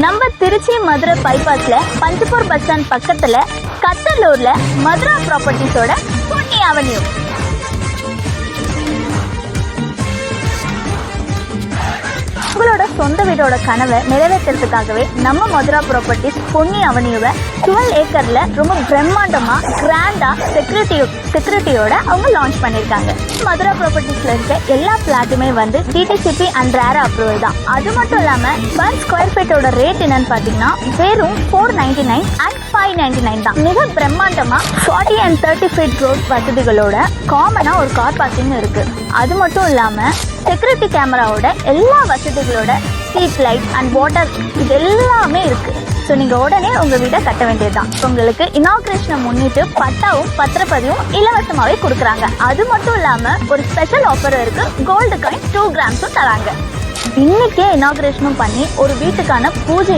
நம்ம Trichy Madurai பைபாஸ்ல Panjappur bus stand பக்கத்துல கத்தலூர்ல Mathura ப்ராப்பர்ட்டிஸோட Ponni avenue. உங்களோட சொந்த வீடோட கனவை நிறைவேற்றுறதுக்காகவே நம்ம மதுரா ப்ராப்பர்ட்டிஸ் பொன்னி அவென்யூவை 12 ஏக்கர்ல ரொம்ப பிரம்மாண்டமா கிராண்டா செக்யூரிட்டியோட அவங்க லான்ச் பண்ணிருக்காங்க. மதுரா ப்ராப்பர்ட்டிஸ்ல இருக்க எல்லா பிளாட்டுமே வந்து டிடிசிபி அண்ட் ரேரா அப்ரூவல் தான். அது மட்டும் இல்லாம பர் ஸ்கொயர் ஃபீட்டோட ரேட் என்னன்னு பாத்தீங்கன்னா வெறும் 499 அண்ட் 599 தான். மிக பிரம்மாண்டமா 40 and 30 ஃபீட் ரோட் வசதிகளோட காமனா ஒரு கார் பார்க்கிங் இருக்கு. அது மட்டும் இல்லாம செக்யூரிட்டி கேமராவோட எல்லா வசதிகளோட ஸ்ட்ரீட் லைட் அண்ட் வாட்டர் இது எல்லாமே இருக்கு. ஸோ நீங்கள் உடனே உங்கள் வீட்டை கட்ட வேண்டியதுதான். உங்களுக்கு இனாக்ரேஷனை முன்னிட்டு பட்டாவும் பத்திரப்பதிவும் இலவசமாகவே கொடுக்குறாங்க. அது மட்டும் இல்லாமல் ஒரு ஸ்பெஷல் ஆஃபர் இருக்கு. கோல்டு காயின் 2 கிராம்ஸும் தராங்க. இன்னைக்கே இனாக்ரேஷனும் பண்ணி ஒரு வீட்டுக்கான பூஜை